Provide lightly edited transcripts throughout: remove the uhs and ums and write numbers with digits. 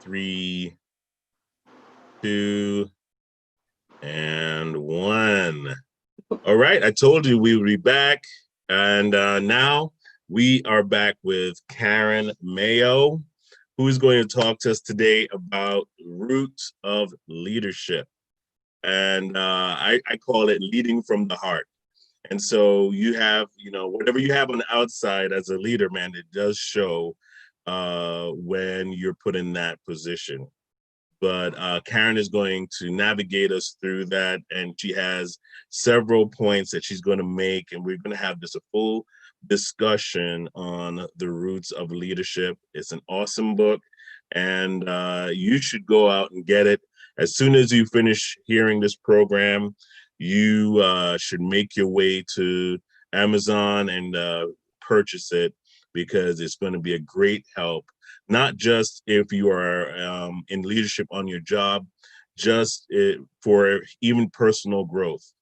3, 2, and 1. All right, I told you we would be back, and now we are back with Karen Mayo, who is going to talk to us today about roots of leadership. And I call it leading from the heart. And so you have, whatever you have on the outside as a leader, man, it does show when you're put in that position. But Karen is going to navigate us through that, and she has several points that she's going to make, and we're going to have just a full discussion on the roots of leadership. It's an awesome book, and you should go out and get it. As soon as you finish hearing this program, you should make your way to Amazon and purchase it, because it's going to be a great help, not just if you are in leadership on your job, just for even personal growth.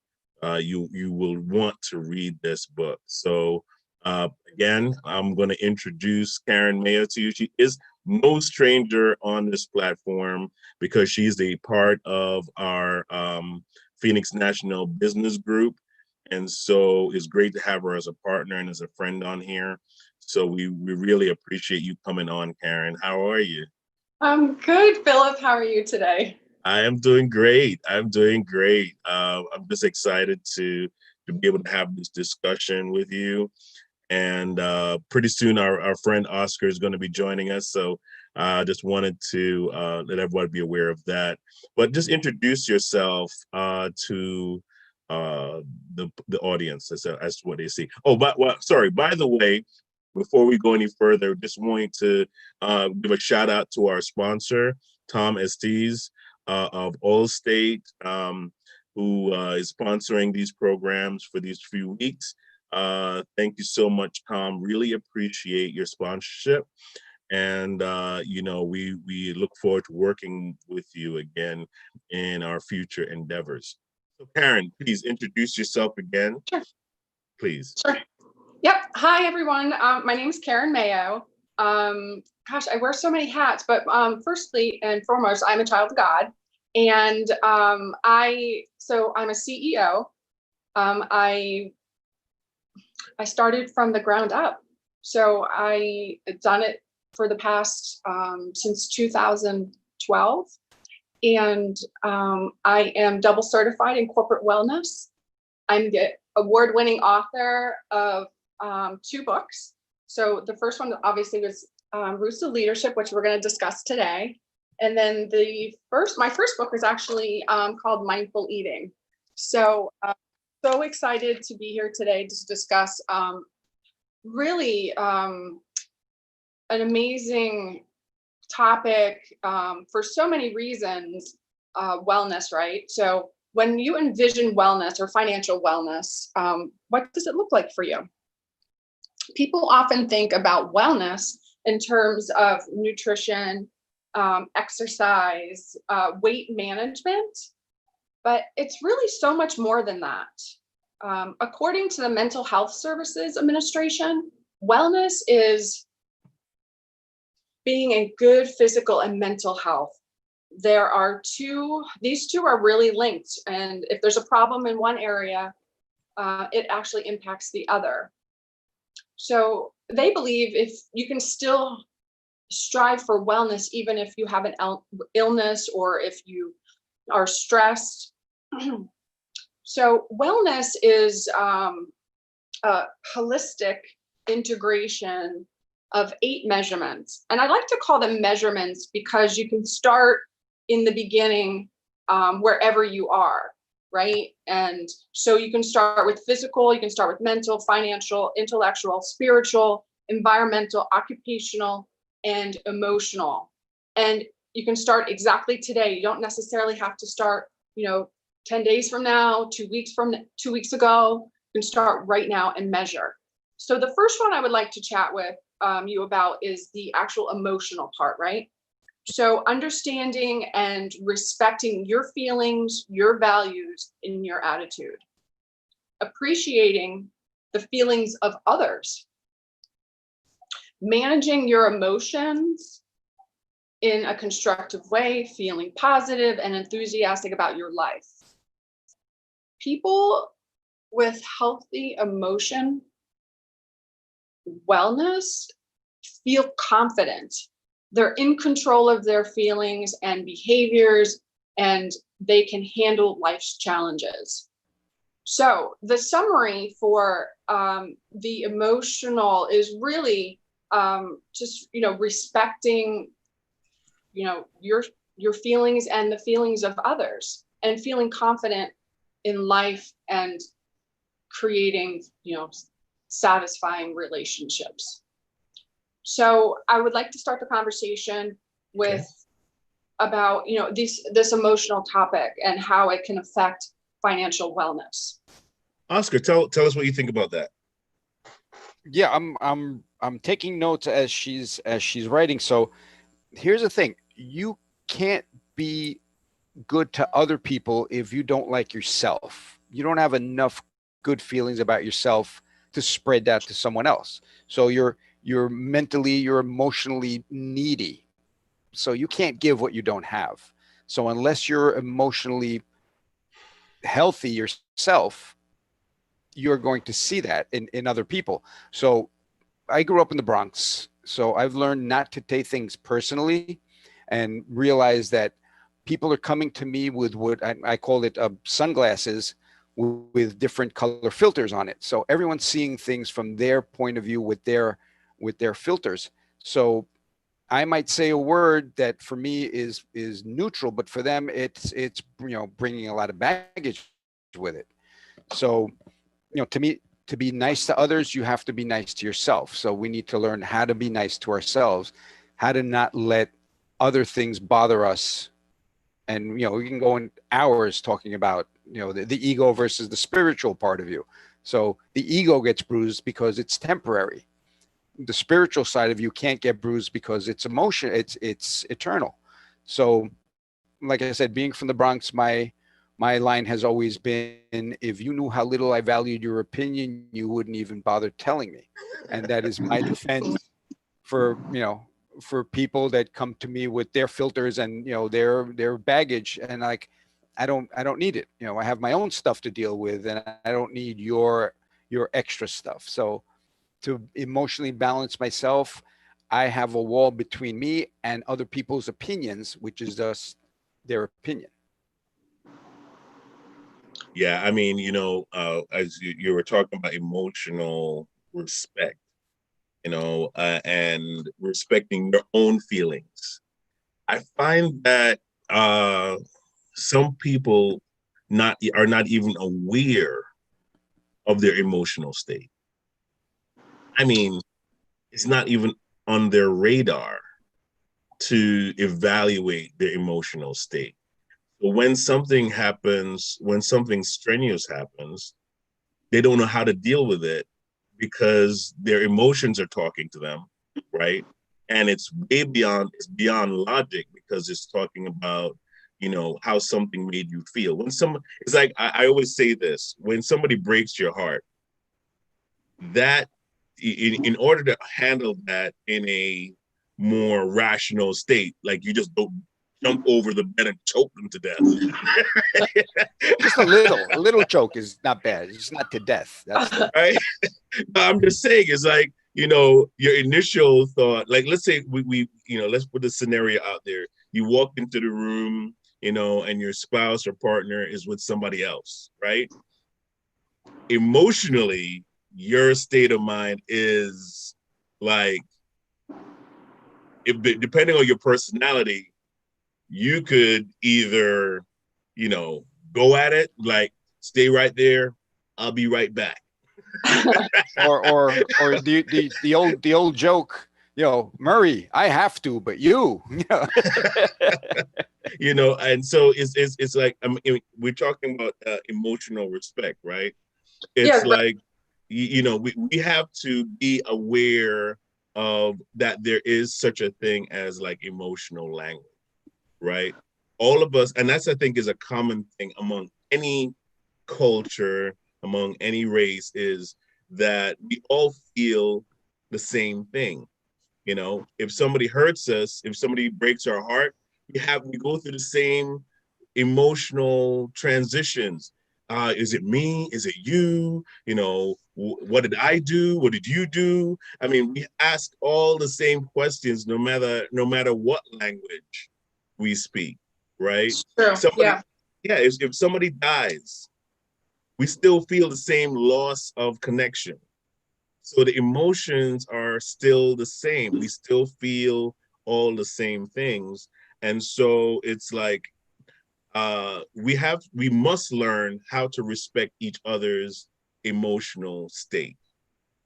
You will want to read this book. So again, I'm going to introduce Karen Mayo to you. She is no stranger on this platform because she's a part of our Phoenix National Business Group. And so it's great to have her as a partner and as a friend on here. So we really appreciate you coming on, Karen. How are you? I'm good, Philip. How are you today? I am doing great. I'm just excited to be able to have this discussion with you. And pretty soon our friend Oscar is going to be joining us. So I just wanted to let everybody be aware of that. But just introduce yourself to the audience as what they see. Oh, by the way, before we go any further, just wanting to give a shout out to our sponsor, Tom Estes of Allstate, who is sponsoring these programs for these few weeks. Thank you so much, Tom. Really appreciate your sponsorship. And, we look forward to working with you again in our future endeavors. So Karen, please introduce yourself again. Sure. Please. Sure. Yep. Hi, everyone. My name is Karen Mayo. Gosh, I wear so many hats, but firstly and foremost, I'm a child of God. And I'm a CEO. I started from the ground up. So I've done it for the past, since 2012. And I am double certified in corporate wellness. I'm the award-winning author of 2 books. So the first one obviously was Roots of Leadership, which we're going to discuss today. And then my first book was actually called Mindful Eating. So so excited to be here today to discuss really an amazing topic for so many reasons, wellness, right? So when you envision wellness or financial wellness, what does it look like for you? People often think about wellness in terms of nutrition, exercise, weight management, but it's really so much more than that. According to the Mental Health Services Administration, wellness is being in good physical and mental health. These two are really linked. And if there's a problem in one area, it actually impacts the other. So they believe if you can still strive for wellness, even if you have an illness or if you are stressed. So wellness is a holistic integration of 8 measurements. And I like to call them measurements because you can start in the beginning wherever you are, right? And so you can start with physical, you can start with mental, financial, intellectual, spiritual, environmental, occupational, and emotional. And you can start exactly today. You don't necessarily have to start, 10 days from now, 2 weeks ago. You can start right now and measure. So the first one I would like to chat with you about is the actual emotional part, right? So understanding and respecting your feelings, your values, and your attitude. Appreciating the feelings of others. Managing your emotions in a constructive way, feeling positive and enthusiastic about your life. People with healthy emotion wellness feel confident. They're in control of their feelings and behaviors, and they can handle life's challenges. So the summary for the emotional is really just respecting your feelings and the feelings of others, and feeling confident in life and creating satisfying relationships. So I would like to start the conversation with about this emotional topic and how it can affect financial wellness. Oscar, tell us what you think about that. Yeah, I'm taking notes as she's writing. So here's the thing: you can't be good to other people if you don't like yourself. You don't have enough good feelings about yourself to spread that to someone else. So you're mentally, you're emotionally needy. So you can't give what you don't have. So unless you're emotionally healthy yourself, you're going to see that in other people. So I grew up in the Bronx, so I've learned not to take things personally and realize that people are coming to me with what I call it sunglasses with different color filters on it. So everyone's seeing things from their point of view with their filters. So I might say a word that for me is neutral, but for them it's bringing a lot of baggage with it. So to me, to be nice to others, you have to be nice to yourself. So we need to learn how to be nice to ourselves, how to not let other things bother us. And we can go in hours talking about the ego versus the spiritual part of you. So the ego gets bruised because it's temporary. The spiritual side of you can't get bruised because it's emotion. It's eternal. So, like I said, being from the Bronx, my line has always been, if you knew how little I valued your opinion, you wouldn't even bother telling me. And that is my defense for for people that come to me with their filters and their baggage, and like I don't need it. I have my own stuff to deal with, and I don't need your extra stuff. So to emotionally balance myself, I have a wall between me and other people's opinions, which is just their opinion. Yeah, I mean, as you were talking about emotional respect, and respecting your own feelings. I find that some people are not even aware of their emotional state. I mean, it's not even on their radar to evaluate their emotional state. So when something happens, when something strenuous happens, they don't know how to deal with it because their emotions are talking to them, right? And it's beyond logic because it's talking about, how something made you feel. It's like, I always say this, when somebody breaks your heart, that in order to handle that in a more rational state, like you just don't jump over the bed and choke them to death. Just a little choke is not bad. It's not to death. That's right. I'm just saying, it's like, your initial thought, like, let's say we let's put the scenario out there. You walk into the room, and your spouse or partner is with somebody else, right? Emotionally, your state of mind is like, depending on your personality, you could either, go at it, like, stay right there, I'll be right back. or the old joke, Murray, I have to, but you. And so it's like, I mean, we're talking about emotional respect, right? It's like, we have to be aware of that there is such a thing as like emotional language, right? All of us, and that's, I think, is a common thing among any culture, among any race, is that we all feel the same thing. You know, if somebody hurts us, if somebody breaks our heart, we go through the same emotional transitions. Is it me? Is it you? You know, what did I do? What did you do? I mean, we ask all the same questions, no matter what language we speak, right? True. Somebody, Yeah. yeah, if somebody dies, we still feel the same loss of connection. So the emotions are still the same. We still feel all the same things. And so it's like we must learn how to respect each other's emotional state,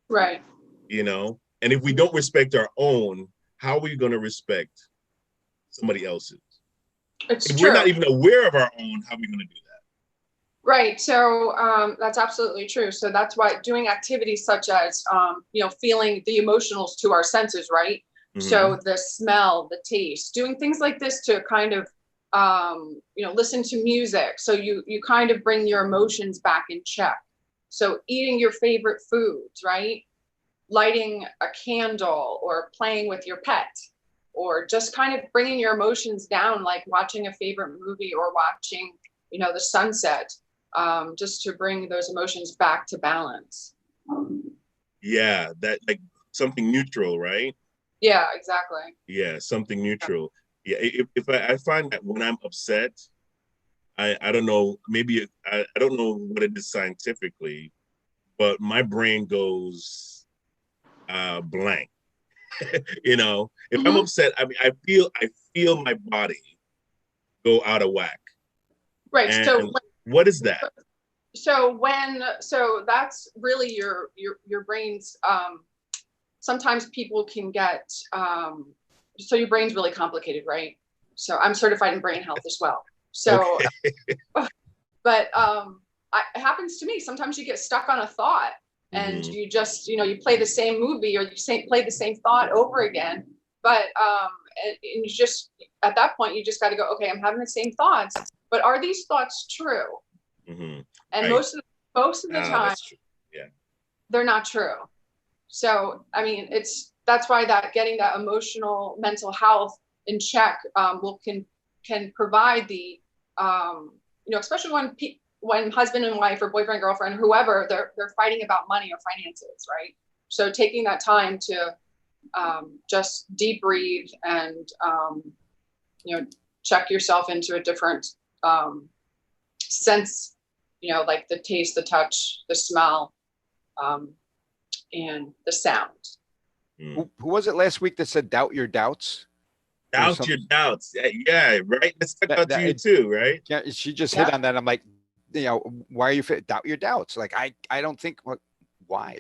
Right. you know? And if we don't respect our own, how are we going to respect somebody else's? It's If we're true. not even aware of our own, how are we going to do that? Right. So that's absolutely true. So that's why doing activities such as, feeling the emotionals to our senses, right? Mm-hmm. So the smell, the taste, doing things like this to kind of, listen to music. So you kind of bring your emotions back in check. So eating your favorite foods, right? Lighting a candle or playing with your pet, or just kind of bringing your emotions down, like watching a favorite movie or watching, the sunset, just to bring those emotions back to balance. Yeah, that like something neutral, right? Yeah, exactly. Yeah, something neutral. Yeah, if I find that when I'm upset, I don't know, maybe I don't know what it is scientifically, but my brain goes blank. You know, if I'm Hmm. upset, I mean, I feel my body go out of whack. Right. And what is that? So that's really your brain's, sometimes people can get, so your brain's really complicated, right? So I'm certified in brain health as well. So, Okay. but it happens to me. Sometimes you get stuck on a thought and Hmm. you just, you play the same movie or play the same thought over again. But and you just, at that point, you just got to go, okay, I'm having the same thoughts, but are these thoughts true? Hmm. And Right. most of the time, That's true. Yeah. they're not true. So, I mean, that's why that getting that emotional mental health in check, can provide the, especially when husband and wife or boyfriend girlfriend, whoever, they're fighting about money or finances, right? So taking that time to, just deep breathe and, check yourself into a different, sense, like the taste, the touch, the smell, um, and the sound. Mm. Who was it last week that said doubt your doubts? There was Doubt some your doubts. Yeah, yeah, right. That stuck that out to that you it, too, right? yeah, she just hit Yeah. on that. I'm like, why are you doubt your doubts? Like I don't think why?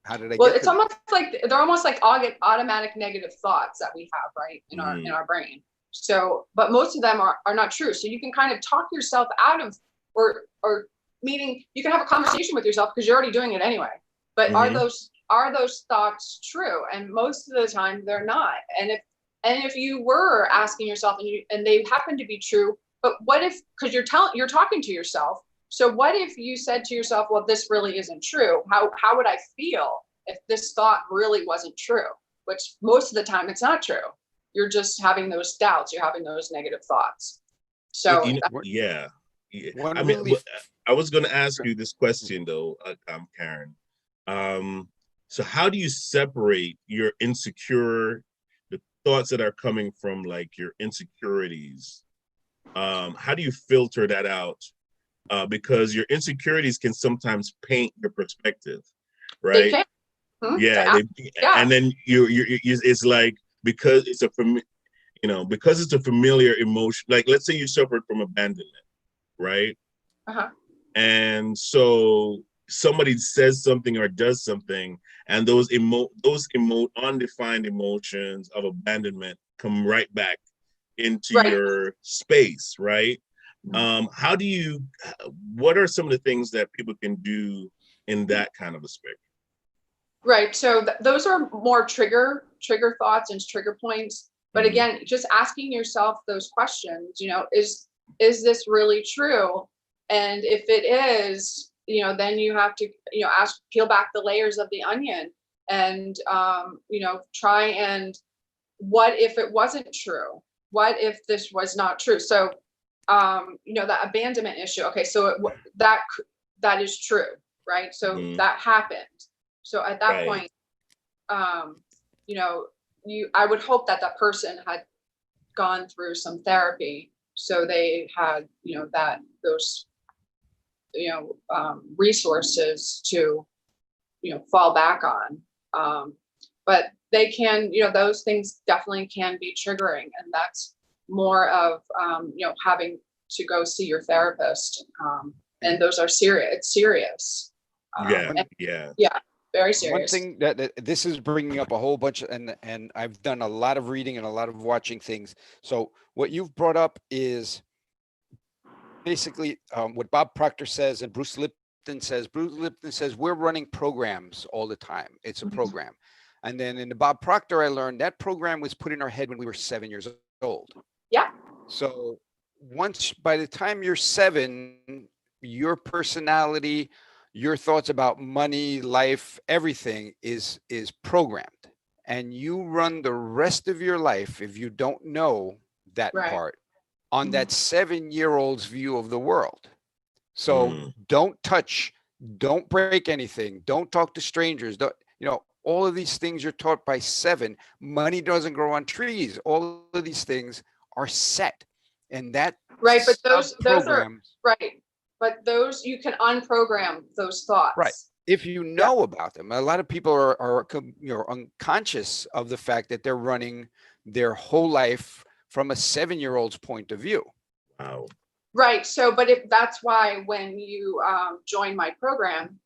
How did I Well, get it's to this? almost like they're almost like automatic negative thoughts that we have, right, in our Mm-hmm. brain. So, but most of them are not true. So you can kind of talk yourself out of, or meaning you can have a conversation with yourself because you're already doing it anyway. But are Mm-hmm. those thoughts true? And most of the time they're not. And if you were asking yourself and they happen to be true, but what if, because you're talking to yourself, so what if you said to yourself, well, this really isn't true? How would I feel if this thought really wasn't true? Which most of the time it's not true. You're just having those doubts, you're having those negative thoughts. So Yeah. Yeah. One I mean, really I was going to ask you this question though, Karen. Um, so how do you separate the thoughts that are coming from like your insecurities? How do you filter that out? Because your insecurities can sometimes paint your perspective, they right? can. Yeah, Yeah. and then it's like because because it's a familiar emotion. Like let's say you suffered from abandonment, right? Uh-huh. And so somebody says something or does something, and those undefined emotions of abandonment come right back into Right. your space, right? How do you? What are some of the things that people can do in that kind of a spectrum? Right. So those are more trigger thoughts and trigger points. But Mm-hmm. again, just asking yourself those questions, is this really true? And if it is, then you have to, peel back the layers of the onion and try and, what if it wasn't true? What if this was not true? So that abandonment issue. Okay, so that is true, right? So that happened. So at that point, I would hope that that person had gone through some therapy, so they had those resources to fall back on. But they can, those things definitely can be triggering, and that's more of having to go see your therapist. And those are serious. It's serious. Yeah, very serious. One thing that this is bringing up a whole bunch, and I've done a lot of reading and a lot of watching things. So what you've brought up is basically what Bob Proctor says and Bruce Lipton says. Bruce Lipton says we're running programs all the time. It's a program. And then in the Bob Proctor, I learned that program was put in our head when we were 7 years old. Yeah. So by the time you're 7, your personality, your thoughts about money, life, everything is programmed. And you run the rest of your life, if you don't know that part, on that 7-year-old's view of the world. So don't touch, don't break anything, don't talk to strangers, all of these things you're taught by 7. Money doesn't grow on trees. All of these things are set. And that but those are right. But those, you can unprogram those thoughts. Right. If you know about them. A lot of people are unconscious of the fact that they're running their whole life from a 7-year-old's point of view. Wow. Right. So, but if that's why when you join my program,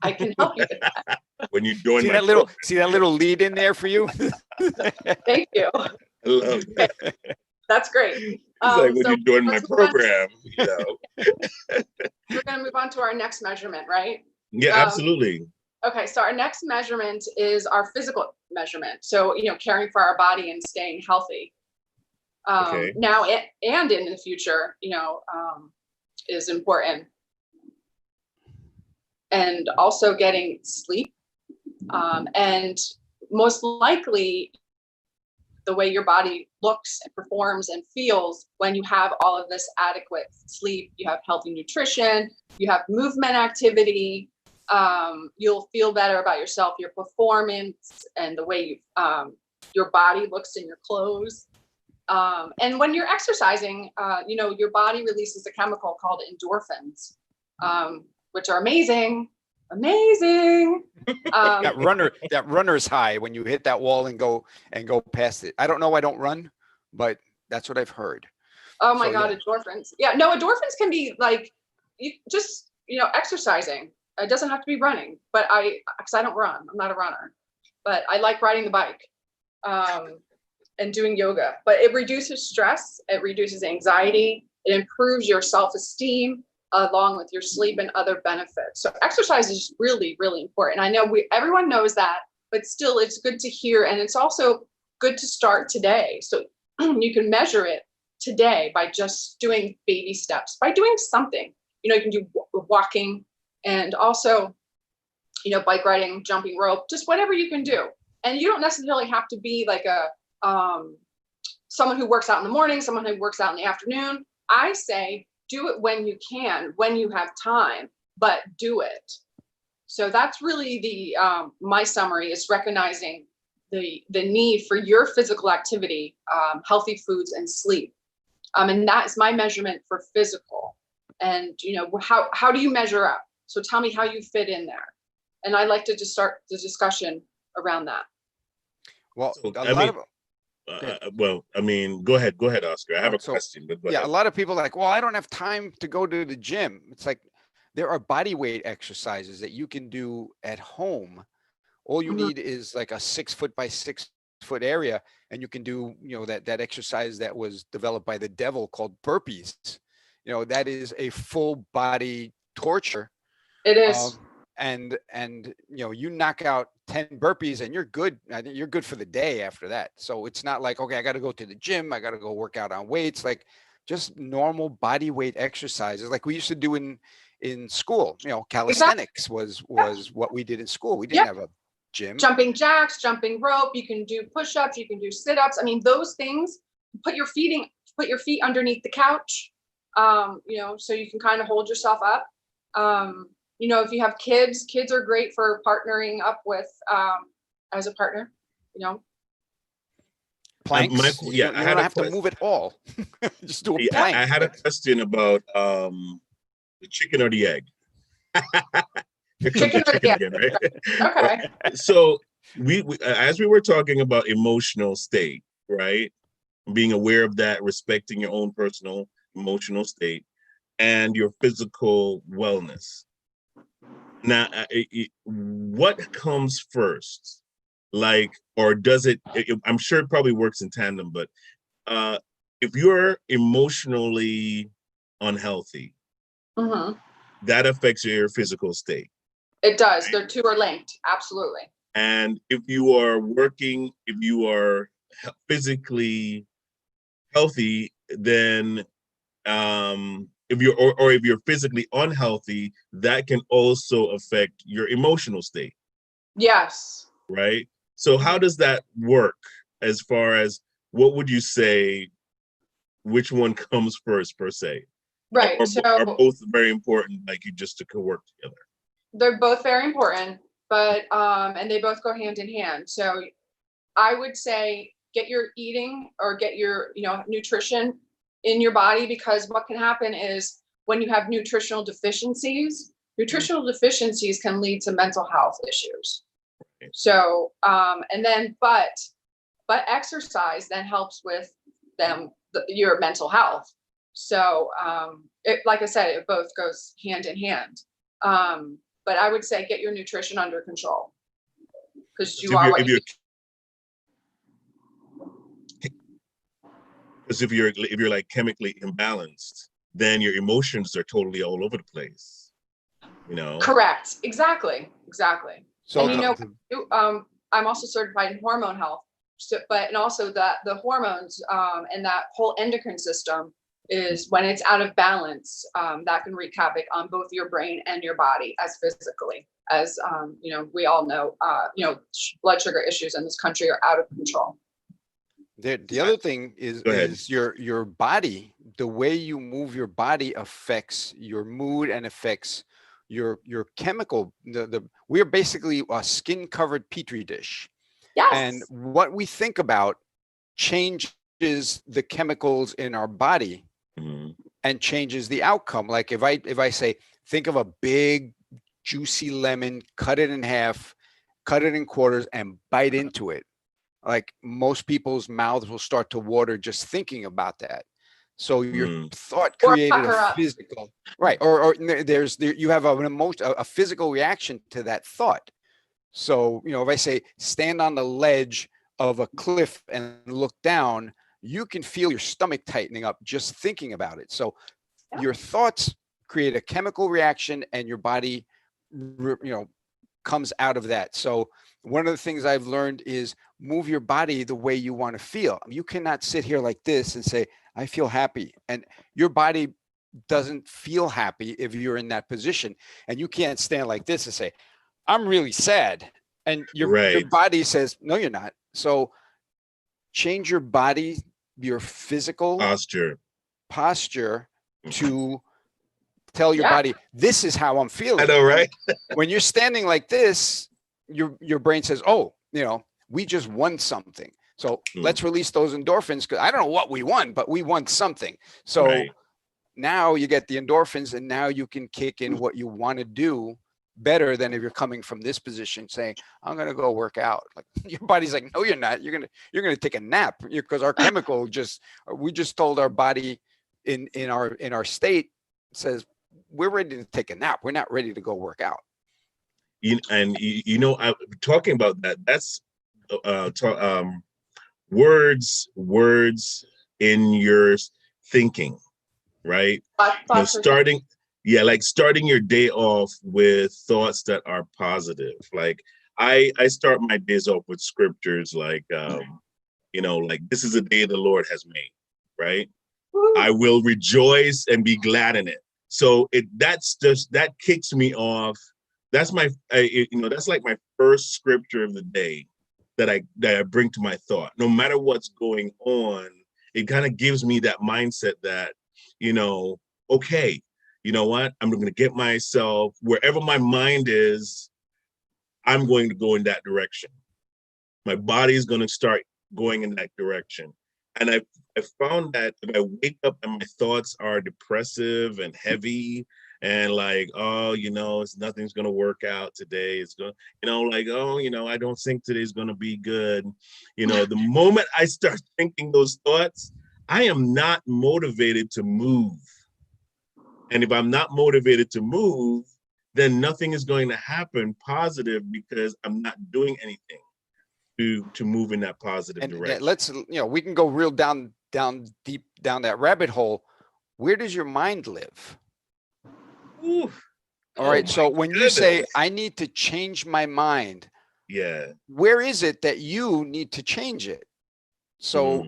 I can help you with that. When you join see that little lead in there for you? Thank you. I love that. That's great. When you join my program, We're going to move on to our next measurement, right? Yeah, absolutely. Okay, so our next measurement is our physical measurement. So, caring for our body and staying healthy. Now and in the future, is important. And also getting sleep. And most likely, the way your body looks and performs and feels when you have all of this adequate sleep, you have healthy nutrition, you have movement activity, you'll feel better about yourself, your performance, and the way your body looks in your clothes. And when you're exercising, your body releases a chemical called endorphins, which are amazing. That runner's high when you hit that wall and go past it. I don't know. I don't run, but that's what I've heard. Oh my God, endorphins. Yeah, no, endorphins can be like exercising. It doesn't have to be running, but because I don't run, I'm not a runner, but I like riding the bike and doing yoga. But it reduces stress, it reduces anxiety, it improves your self-esteem, along with your sleep and other benefits. So exercise is really, really important. I know everyone knows that, but still it's good to hear. And it's also good to start today. So you can measure it today by just doing baby steps, by doing something. You can do walking and also, bike riding, jumping rope, just whatever you can do. And you don't necessarily have to be like someone who works out in the morning, someone who works out in the afternoon. I say, do it when you can, when you have time, but do it. So that's really the my summary is recognizing the need for your physical activity, healthy foods, and sleep. And that is my measurement for physical. And how do you measure up? So tell me how you fit in there. And I'd like to just start the discussion around that. Well, go ahead, Oscar. I have a question. But a lot of people are like, well, I don't have time to go to the gym. It's like there are body weight exercises that you can do at home. All you need is like a 6 foot by 6 foot area, and you can do that exercise that was developed by the devil called burpees. That is a full body torture. It is. And you knock out 10 burpees and you're good. I think you're good for the day after that. So it's not like, okay, I got to go to the gym, I got to go work out on weights, like just normal body weight exercises like we used to do in in school. You know, calisthenics was what we did in school. We didn't have a gym. Jumping jacks, jumping rope. You can do push-ups. You can do sit-ups. I mean, those things. Put your feet underneath the couch. You know, so you can kind of hold yourself up. You know, if you have kids are great for partnering up with as a partner. You know. Planks. You don't have to move at all. Just do a plank. I had a question about the chicken or the egg. Chicken or the egg, again, right? Okay. So we as we were talking about emotional state, right? Being aware of that, respecting your own personal emotional state and your physical wellness. Now, what comes first? Like, or does it, I'm sure it probably works in tandem, but if you're emotionally unhealthy, that affects your physical state. It does. Right? The two are linked. Absolutely. And if you are physically healthy, then if you're physically unhealthy, that can also affect your emotional state. Yes. Right. So how does that work as far as what would you say, which one comes first per se? Right. Are both very important, like you just to work together? They're both very important, but and they both go hand in hand. So I would say get your eating or get your, you know, nutrition in your body, because what can happen is when you have nutritional deficiencies can lead to mental health issues. So, and then, but exercise then helps with your mental health. So, like I said, it both goes hand in hand. But I would say get your nutrition under control, because if you're like chemically imbalanced, then your emotions are totally all over the place. You know. Correct. Exactly. So, and you know, I'm also certified in hormone health. So, and also the hormones and that whole endocrine system is, when it's out of balance, that can wreak havoc on both your brain and your body as physically. As you know, we all know, you know, blood sugar issues in this country are out of control. The other thing is your body. The way you move your body affects your mood and affects your chemical. We're basically a skin covered petri dish. Yes. And what we think about changes the chemicals in our body and changes the outcome. Like if I say, think of a big juicy lemon, cut it in half, cut it in quarters and bite into it. Like most people's mouths will start to water just thinking about that. So your thought created a physical, right? Or you have an emotion, a physical reaction to that thought. So, you know, if I say stand on the ledge of a cliff and look down, you can feel your stomach tightening up just thinking about it. So your thoughts create a chemical reaction and your body, you know, comes out of that. So one of the things I've learned is move your body the way you want to feel. You cannot sit here like this and say, I feel happy. And your body doesn't feel happy if you're in that position. And you can't stand like this and say, I'm really sad. And your body says, no, you're not. So change your body, your physical posture to tell your body, this is how I'm feeling. I know, right? When you're standing like this, your brain says, oh, you know, we just won something. So let's release those endorphins, because I don't know what we won, but we won something. So now you get the endorphins, and now you can kick in what you want to do better than if you're coming from this position saying, I'm going to go work out. Like your body's like, no, you're not. You're going to take a nap, because our chemical we just told our body in our state says, we're ready to take a nap. We're not ready to go work out. You know, I'm talking about that. That's words in your thinking, right? You know, starting your day off with thoughts that are positive. Like I start my days off with scriptures like, you know, like this is a day the Lord has made, right? I will rejoice and be glad in it. So that kicks me off. That's that's like my first scripture of the day that I bring to my thought. No matter what's going on, it kind of gives me that mindset that, okay, you know what? I'm going to get myself wherever my mind is, I'm going to go in that direction. My body is going to start going in that direction. And I found that if I wake up and my thoughts are depressive and heavy and like, oh, nothing's going to work out today. It's going, like, oh, I don't think today's going to be good. The moment I start thinking those thoughts, I am not motivated to move. And if I'm not motivated to move, then nothing is going to happen positive because I'm not doing anything to move in that positive direction. Let's, we can go real down deep down that rabbit hole. Where does your mind live? Ooh. All right. So when you say I need to change my mind, yeah, where is it that you need to change it? So,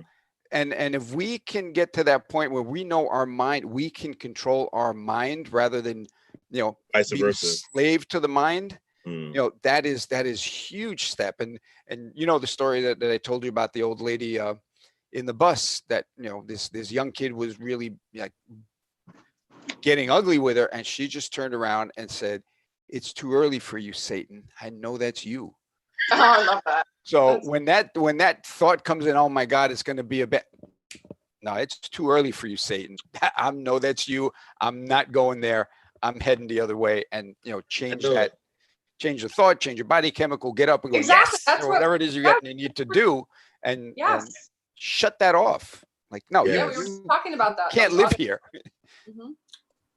and if we can get to that point where we know our mind, we can control our mind rather than, vice being versa, slave to the mind. That is huge step. And the story that I told you about the old lady in the bus that, this young kid was really like getting ugly with her. And she just turned around and said, "It's too early for you, Satan. I know that's you." Oh, I love that. So when that thought comes in, oh my God, it's going to be a bit. No, it's too early for you, Satan. I know that's you. I'm not going there. I'm heading the other way. And, change that. Change the thought, change your body chemical, get up and go, exactly. yes, That's or whatever it is you need to do, and shut that off. Like, no, we were talking about that. Can't live here.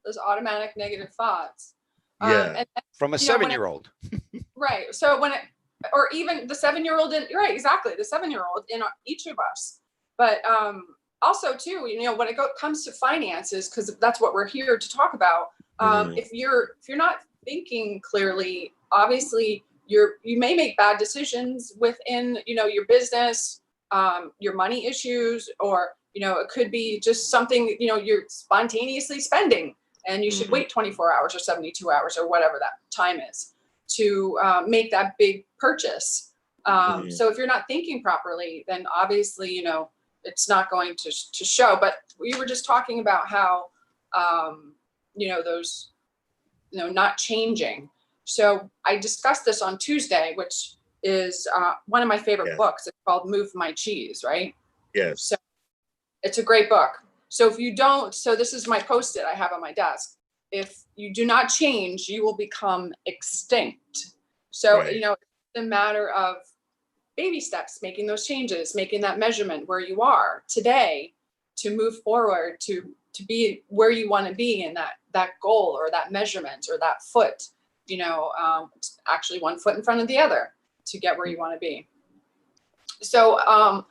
Those automatic negative thoughts. Yeah. From a 7-year-old. Right. So or even the 7-year-old right, exactly. The 7-year-old in each of us. But also too, when it comes to finances, because that's what we're here to talk about. If you're not thinking clearly, obviously you may make bad decisions within, your business, your money issues, or, it could be just something, you're spontaneously spending and you should wait 24 hours or 72 hours or whatever that time is to make that big purchase. So if you're not thinking properly, then obviously, it's not going to show. But we were just talking about how, those, not changing. So I discussed this on Tuesday, which is one of my favorite books. It's called Move My Cheese, right? Yes. So it's a great book. So if you don't, so this is my Post-it I have on my desk. If you do not change, you will become extinct. So, it's a matter of baby steps, making those changes, making that measurement where you are today to move forward, to be where you want to be in that goal or that measurement or that foot, actually one foot in front of the other to get where you want to be. So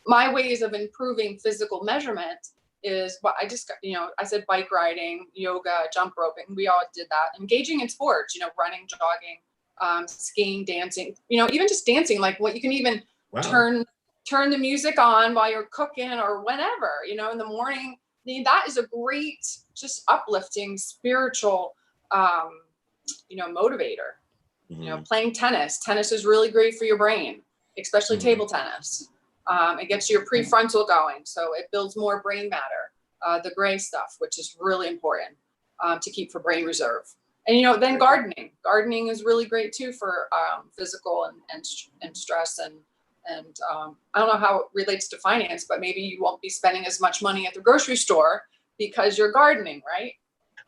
my ways of improving physical measurement is what I just, I said bike riding, yoga, jump roping. We all did that. Engaging in sports, running, jogging, skiing, dancing, even just dancing, like what you can even turn the music on while you're cooking or whenever, in the morning. That is a great, just uplifting, spiritual, motivator. Playing tennis. Tennis is really great for your brain, especially table tennis. It gets your prefrontal going, so it builds more brain matter, the gray stuff, which is really important to keep for brain reserve. And then gardening. Gardening is really great too for physical and stress and I don't know how it relates to finance, but maybe you won't be spending as much money at the grocery store because you're gardening, right?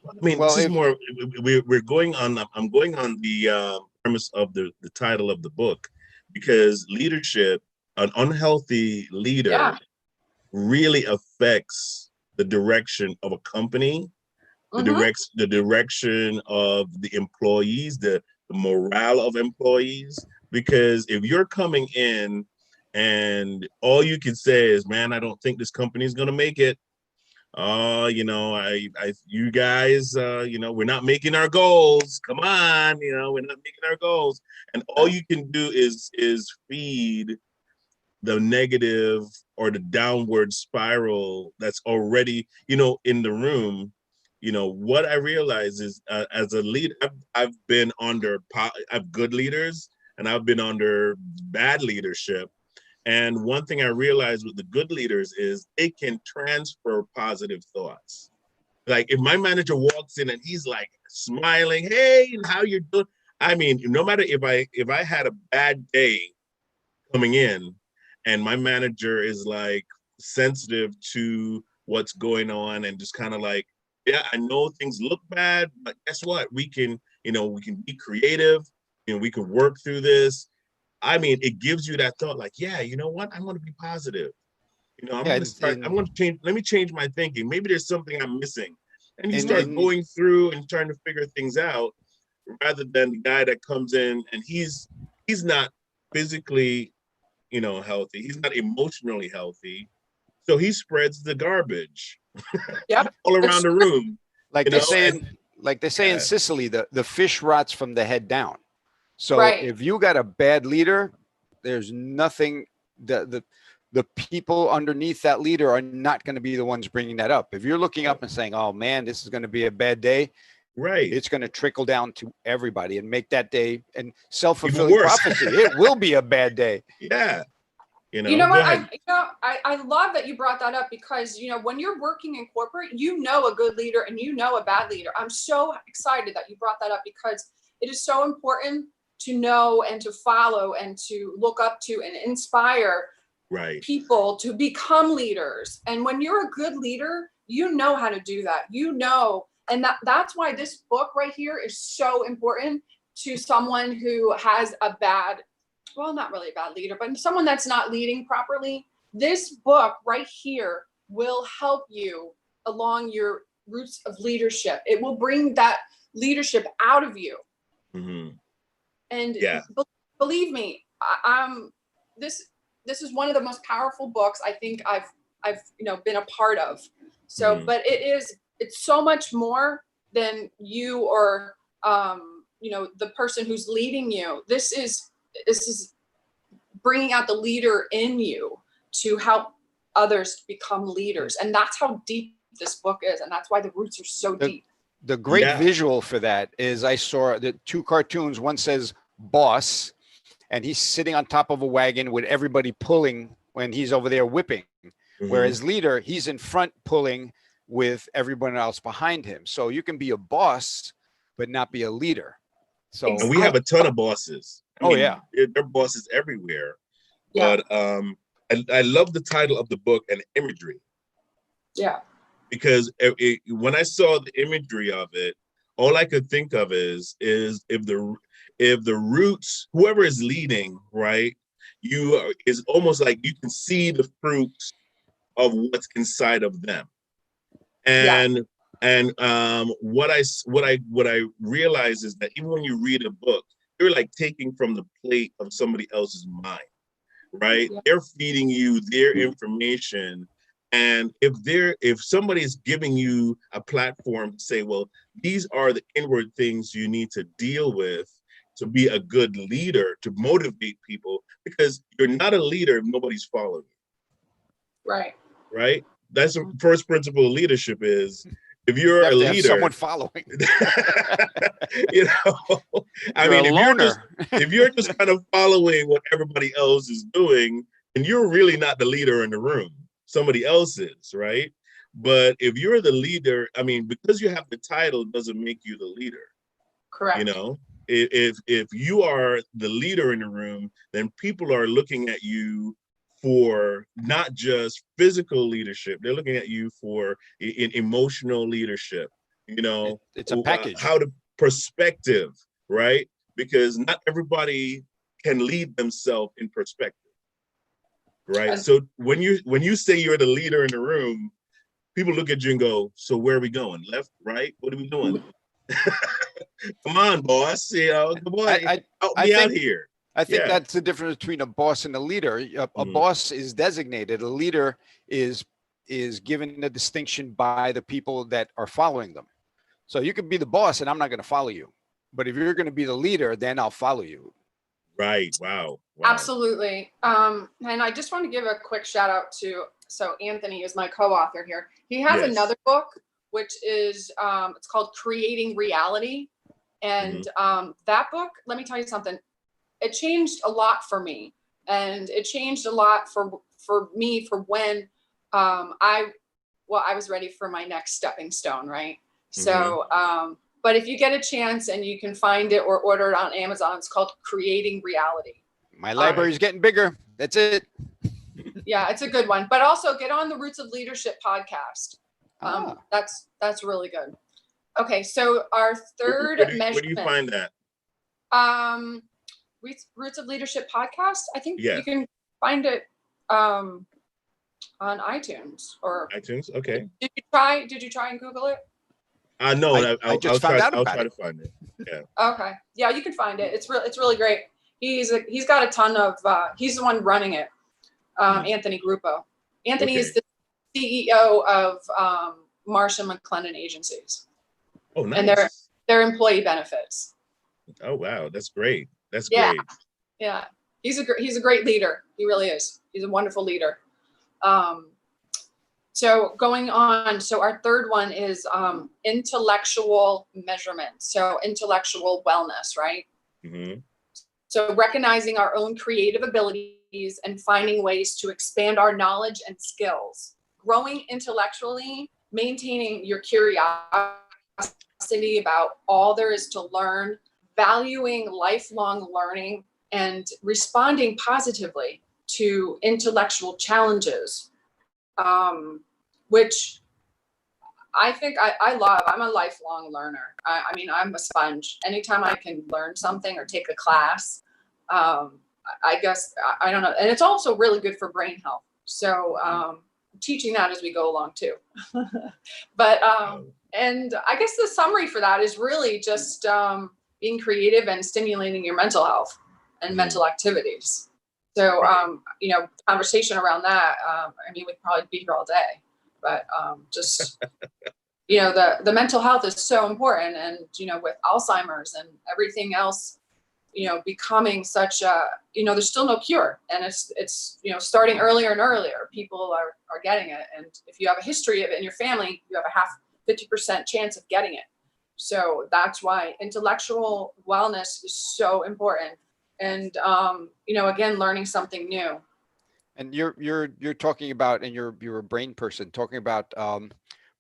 I mean, this is more. We're going on. I'm going on the premise of the title of the book, because leadership, an unhealthy leader, really affects the direction of a company, the direction of the employees, the morale of employees. Because if you're coming in and all you can say is, "Man, I don't think this company is going to make it. You guys, we're not making our goals. Come on, we're not making our goals." And all you can do is feed the negative or the downward spiral that's already, in the room. what I realize is as a leader, I've been under I've good leaders and I've been under bad leadership. And one thing I realized with the good leaders is they can transfer positive thoughts. Like if my manager walks in and he's like smiling, hey, and how you doing? I mean, no matter if I had a bad day coming in and my manager is like sensitive to what's going on and just kind of like, yeah, I know things look bad, but guess what? We can be creative and we can work through this. I mean, it gives you that thought like, yeah, you know what? I'm going to be positive. I'm Yeah, going to start, I'm going to change, let me change my thinking. Maybe there's something I'm missing. And you start and going through and trying to figure things out rather than the guy that comes in and he's not physically, healthy. He's not emotionally healthy. So he spreads the garbage Yep. all around the room. like they say in Sicily, the fish rots from the head down. So Right. if you got a bad leader, there's nothing, the people underneath that leader are not going to be the ones bringing that up. If you're looking up and saying, oh man, this is going to be a bad day, right, it's going to trickle down to everybody and make that day and self-fulfilling prophecy. It will be a bad day. Yeah. You know what? I love that you brought that up because, when you're working in corporate, a good leader and a bad leader. I'm so excited that you brought that up because it is so important to know and to follow and to look up to and inspire people to become leaders. And when you're a good leader, you know how to do that, and that's why this book right here is so important to someone who has not really a bad leader, but someone that's not leading properly. This book right here will help you along your roots of leadership. It will bring that leadership out of you. Mm-hmm. And believe me, this is one of the most powerful books I think I've been a part of. So, but it's so much more than you or the person who's leading you. This is bringing out the leader in you to help others become leaders, and that's how deep this book is, and that's why the roots are so deep. The great visual for that is I saw the two cartoons. One says boss, and he's sitting on top of a wagon with everybody pulling when he's over there whipping. Mm-hmm. Whereas leader, he's in front pulling with everyone else behind him. So you can be a boss, but not be a leader. So and we have a ton of bosses. I mean, yeah. There are bosses everywhere. Yeah. But I love the title of the book and imagery. Yeah. Because when I saw the imagery of it, all I could think of is if the roots, whoever is leading, right, is almost like you can see the fruits of what's inside of them. And what I realize is that even when you read a book, you're like taking from the plate of somebody else's mind, right? Yeah. They're feeding you their information. And if somebody's giving you a platform to say, well, these are the inward things you need to deal with to be a good leader, to motivate people, because you're not a leader if nobody's following you. Right. Right? That's the first principle of leadership is if you're a leader, have someone following. I mean, if you're just kind of following what everybody else is doing, and you're really not the leader in the room. Somebody else is, right? But if you're the leader, I mean, because you have the title doesn't make you the leader. Correct. If you are the leader in the room, then people are looking at you for not just physical leadership. They're looking at you for emotional leadership, it's a package. How to perspective, right? Because not everybody can lead themselves in perspective. Right. So when you say you're the leader in the room, people look at you and go, so where are we going? Left, right? What are we doing? Come on, boss. Come on. Help me out here. I think that's the difference between a boss and a leader. A boss is designated. A leader is given the distinction by the people that are following them. So you can be the boss and I'm not going to follow you. But if you're going to be the leader, then I'll follow you. Right. Wow. Absolutely. And I just want to give a quick shout out to, Anthony is my co-author here. He has another book which is it's called Creating Reality. And that book, let me tell you something, it changed a lot for me. And it changed a lot for me for when I was ready for my next stepping stone, right? So, but if you get a chance and you can find it or order it on Amazon, it's called Creating Reality. My library is getting bigger. That's it. Yeah, it's a good one. But also get on the Roots of Leadership podcast. That's really good. Okay, so our third measurement. Where do you find that? Roots of Leadership podcast. I think Yeah. you can find it on iTunes or iTunes. Okay. Did you try and Google it? No, I just found out I'll about try it. to find it. Yeah. Okay. Yeah, you can find it. It's really great. He's got a ton of he's the one running it. Anthony Gruppo. Anthony is the CEO of Marsh & McLennan Agencies. Oh, nice. And their employee benefits. Oh, wow. That's great. That's great. Yeah. He's a great leader. He really is. He's a wonderful leader. So going on, so our third one is intellectual measurement. So intellectual wellness, right? So recognizing our own creative abilities and finding ways to expand our knowledge and skills. Growing intellectually, maintaining your curiosity about all there is to learn, valuing lifelong learning, and responding positively to intellectual challenges, which I think I love. I'm a lifelong learner. I mean, I'm a sponge. Anytime I can learn something or take a class, I guess, I don't know. And it's also really good for brain health. So teaching that as we go along too. But, and I guess the summary for that is really just being creative and stimulating your mental health and mental activities. So, conversation around that, I mean, we'd probably be here all day, but just, the mental health is so important. And, with Alzheimer's and everything else, becoming such a, there's still no cure. And it's starting earlier and earlier. People are getting it. And if you have a history of it in your family, you have a 50% chance of getting it. So that's why intellectual wellness is so important. And, again, learning something new. And you're talking about, and you're a brain person, talking about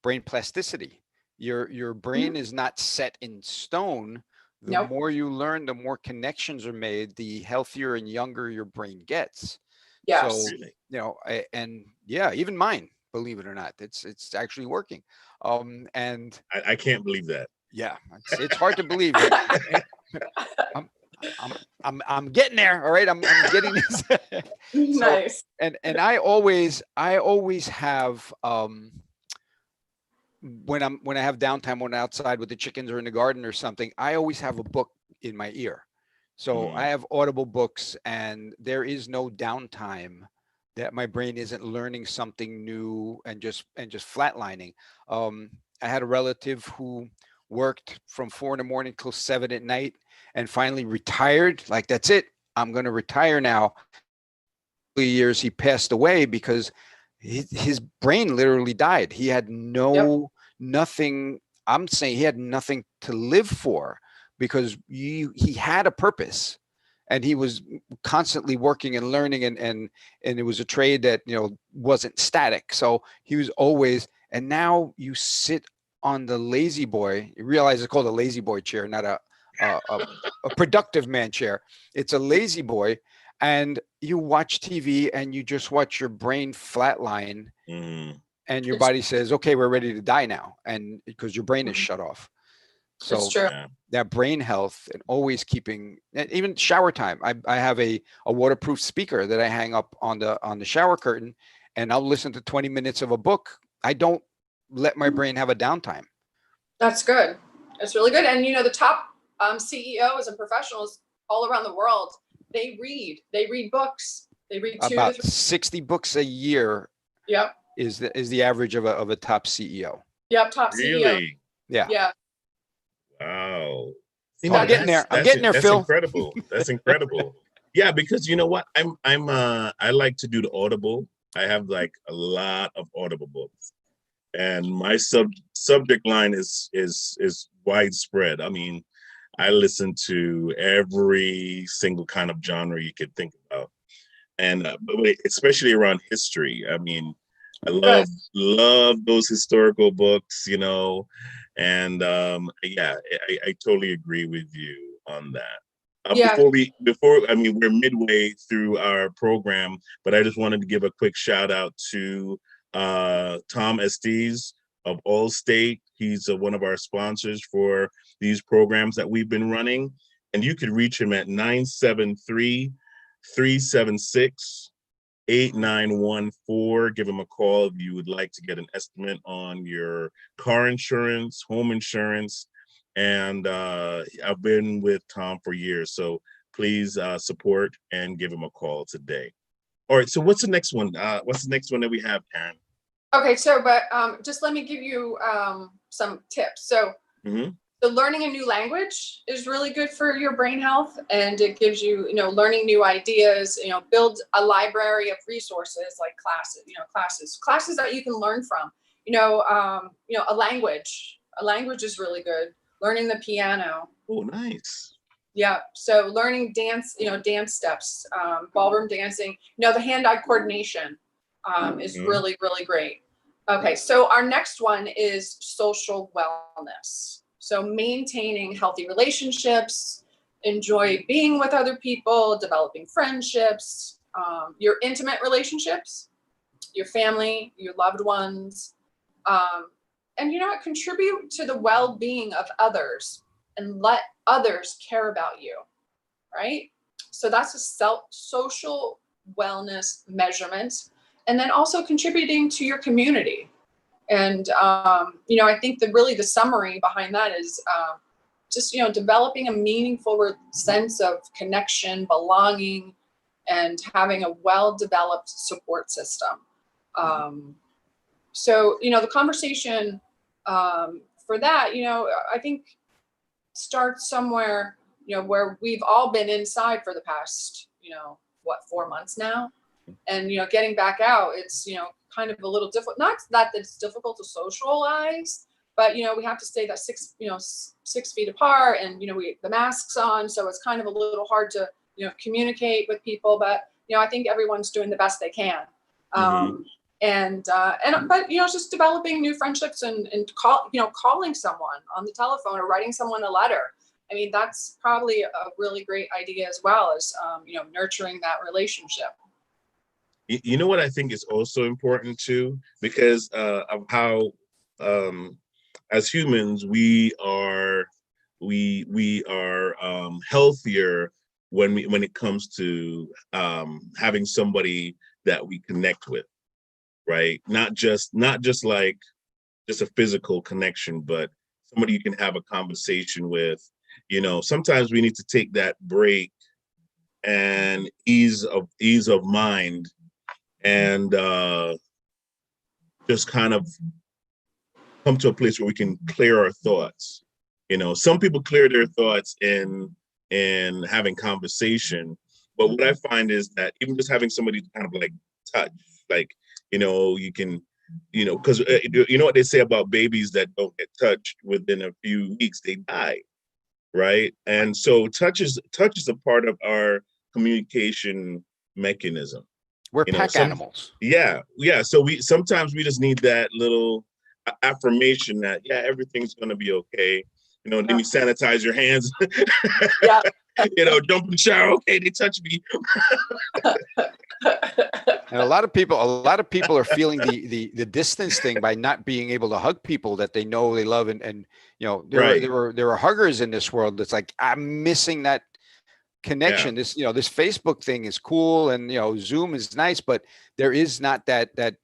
brain plasticity. Your brain is not set in stone. The more you learn, the more connections are made, the healthier and younger your brain gets. Yes. So, even mine, believe it or not, it's actually working. And I can't believe that. Yeah, it's hard to believe. I'm getting there. All right. I'm getting this. Nice. And I always have, when I have downtime, when I'm outside with the chickens or in the garden or something, I always have a book in my ear. So I have Audible books, and there is no downtime that my brain isn't learning something new and just flatlining. I had a relative who worked from 4 a.m. till 7 p.m. and finally retired. Like, that's it. I'm going to retire now. Years he passed away because his brain literally died. He had nothing. I'm saying he had nothing to live for, because he had a purpose, and he was constantly working and learning, and it was a trade that wasn't static. So he was always. And now you sit on the lazy boy. You realize it's called a lazy boy chair, not a productive man chair. It's a lazy boy. And you watch TV and you just watch your brain flatline, and your body says, okay, we're ready to die now. And because your brain is shut off. So it's true. That brain health, and always keeping, even shower time. I have a waterproof speaker that I hang up on the shower curtain, and I'll listen to 20 minutes of a book. I don't let my brain have a downtime. That's good. That's really good. And, the top CEOs and professionals all around the world, they read books. They read about 60 books a year. Yep. Is the average of a top CEO. Yep. Top CEO. Really? Yeah. Yeah. Wow. I'm getting there. I'm getting there, Phil. Incredible. That's incredible. Yeah, because you know what? I like to do the Audible. I have like a lot of Audible books. and my subject line is widespread. I mean, I listen to every single kind of genre you could think about, and especially around history. I mean, I Good. love those historical books, and yeah, I totally agree with you on that. Yeah. I mean, we're midway through our program, but I just wanted to give a quick shout out to Tom Estes of Allstate. He's one of our sponsors for these programs that we've been running. And you could reach him at 973-376-8914. Give him a call if you would like to get an estimate on your car insurance, home insurance. And I've been with Tom for years, so please support and give him a call today. All right, so what's the next one? What's the next one that we have, Karen? Okay, so but just let me give you some tips. So so learning a new language is really good for your brain health, and it gives you, learning new ideas, build a library of resources like classes that you can learn from. A language is really good. Learning the piano. Oh, nice. Yeah. So learning dance, dance steps, ballroom dancing, the hand-eye coordination is really, really great. Okay. So our next one is social wellness. So maintaining healthy relationships, enjoy being with other people, developing friendships, your intimate relationships, your family, your loved ones, and contribute to the well-being of others and let others care about you, right? So that's a social wellness measurement. And then also contributing to your community. And, I think the summary behind that is just, developing a meaningful sense of connection, belonging, and having a well-developed support system. So, the conversation for that, I think starts somewhere, where we've all been inside for the past, 4 months now. And, getting back out, it's, kind of a little difficult. Not that it's difficult to socialize, but, we have to stay that 6 feet apart, and, the masks on. So it's kind of a little hard to, communicate with people. But, I think everyone's doing the best they can. But just developing new friendships and calling someone on the telephone or writing someone a letter. I mean, that's probably a really great idea as well as nurturing that relationship. You know what I think is also important too, because of how as humans we are healthier when it comes to having somebody that we connect with. Right, not just like just a physical connection, but somebody you can have a conversation with. Sometimes we need to take that break and ease of mind, and just kind of come to a place where we can clear our thoughts. Some people clear their thoughts in having conversation, but what I find is that even just having somebody to kind of like touch, like, you can, because you know what they say about babies that don't get touched within a few weeks, they die, right? And so touch is a part of our communication mechanism. We're pack animals. Yeah. So sometimes we just need that little affirmation that everything's gonna be okay. Then you sanitize your hands. Yeah. Jump in the shower. Okay, they touch me. And a lot of people are feeling the distance thing by not being able to hug people that they know they love, and there are huggers in this world. That's like, I'm missing that connection. This this Facebook thing is cool, and Zoom is nice, but there is not that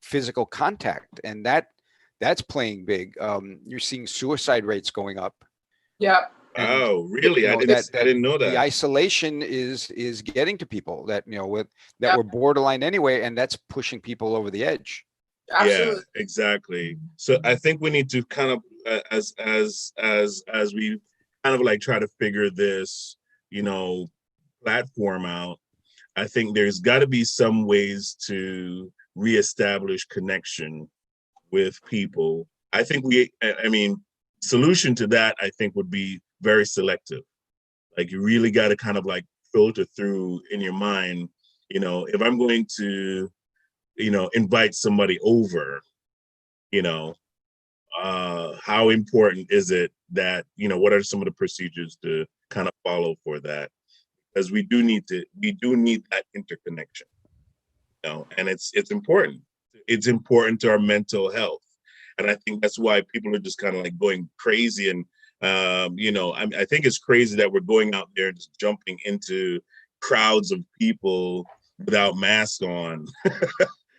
physical contact, and that's playing big. You're seeing suicide rates going up. Yeah. Oh, really? I didn't know that. The isolation is getting to people that were borderline anyway, and that's pushing people over the edge. Absolutely. Yeah, exactly. So I think we need to kind of as we kind of like try to figure this platform out. I think there's got to be some ways to reestablish connection with people. I think I mean, solution to that, I think, would be very selective. Like, you really got to kind of like filter through in your mind, if I'm going to, invite somebody over, you know, how important is it that, what are some of the procedures to kind of follow for that? Because we do need that interconnection, and it's important. It's important to our mental health. And I think that's why people are just kind of like going crazy. And, I think it's crazy that we're going out there just jumping into crowds of people without masks on,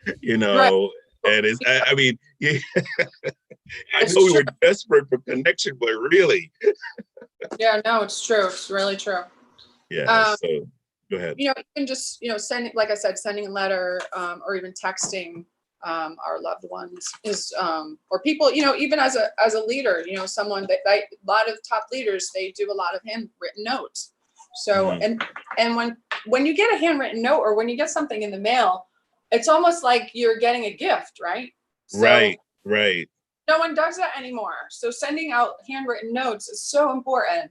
Right. and I mean, yeah, I It's know we true. were desperate for connection, but really, Yeah, no, it's true. It's really true. yeah. So go ahead. Even just, sending, like I said, sending a letter, or even texting, our loved ones is, or people, even as a leader, someone that a lot of top leaders, they do a lot of handwritten notes. So, and when you get a handwritten note, or when you get something in the mail, it's almost like you're getting a gift, right? So Right. no one does that anymore. So sending out handwritten notes is so important.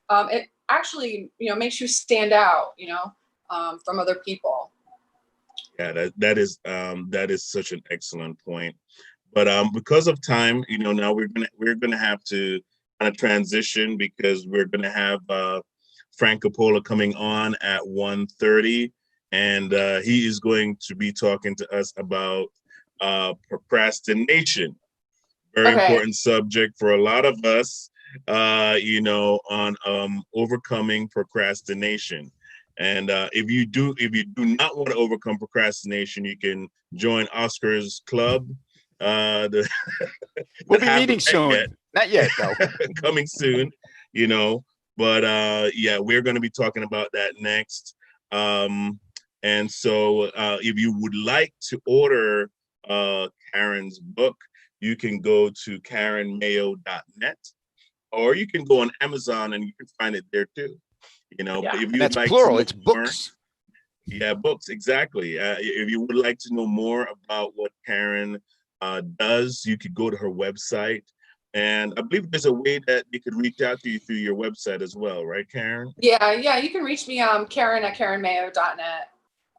It actually, makes you stand out, from other people. Yeah, that is such an excellent point. But because of time, now we're gonna have to kind of transition, because we're gonna have Frank Coppola coming on at 1:30, and he is going to be talking to us about procrastination. Very Okay. important subject for a lot of us, on overcoming procrastination. And if you do not want to overcome procrastination, you can join Oscar's club. The We'll be meeting soon. Not yet, though. Coming soon, you know. But yeah, we're going to be talking about that next. And so if you would like to order Karen's book, you can go to karenmayo.net, or you can go on Amazon and you can find it there too. Yeah. But if And you that's like plural. to know It's more, books. yeah, books, exactly. If you would like to know more about what Karen does, you could go to her website. And I believe there's a way that they could reach out to you through your website as well, right, Karen? Yeah, you can reach me, Karen at karenmayo.net.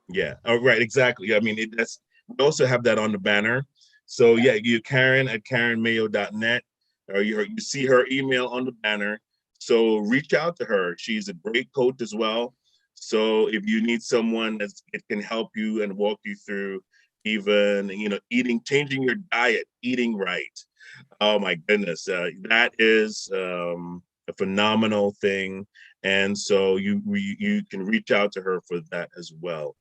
Yeah. Oh, right. Exactly. I mean, that's we also have that on the banner. So yeah, you Karen at karenmayo.net, or you see her email on the banner. So reach out to her. She's a great coach as well. So if you need someone that can help you and walk you through even changing your diet, eating right. Oh my goodness, that is a phenomenal thing. And so you can reach out to her for that as well.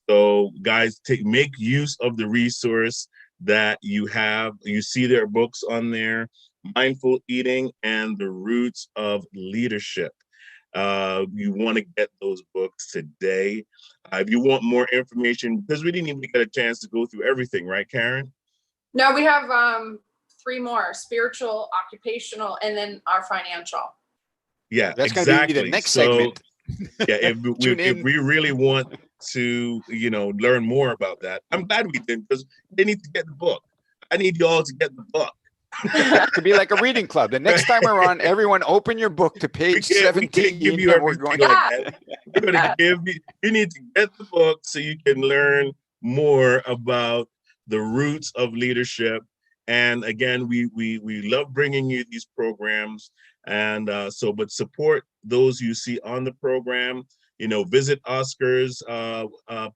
So guys, make use of the resource that you have. You see their books on there, Mindful Eating and the Roots of Leadership. You want to get those books today. If you want more information, because we didn't even get a chance to go through everything, right, Karen? No, we have 3 more: spiritual, occupational, and then our financial. Yeah, That's going to be the exactly. next So segment. yeah, Tune if in. we really want to, learn more about that, I'm glad we did, because they need to get the book. I need you all to get the book. It could be like a reading club. The next time we're on, everyone open your book to page We 17. can't give you and we're everything going like Yeah. that. We're gonna you need to get the book so you can learn more about the roots of leadership. And again, we love bringing you these programs. And but support those you see on the program. Visit Oscar's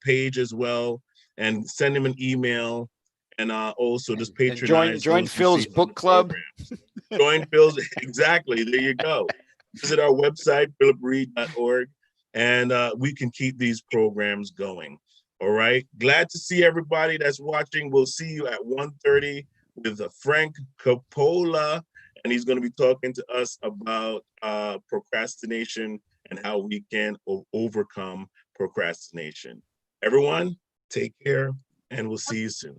page as well, and send him an email. And also just and patronize join those you see Phil's on the book club. programs. Join Phil's, exactly. There you go. Visit our website, philipreed.org, and we can keep these programs going. All right. Glad to see everybody that's watching. We'll see you at 1:30 with Frank Coppola, and he's going to be talking to us about procrastination and how we can overcome procrastination. Everyone, take care, and we'll see you soon.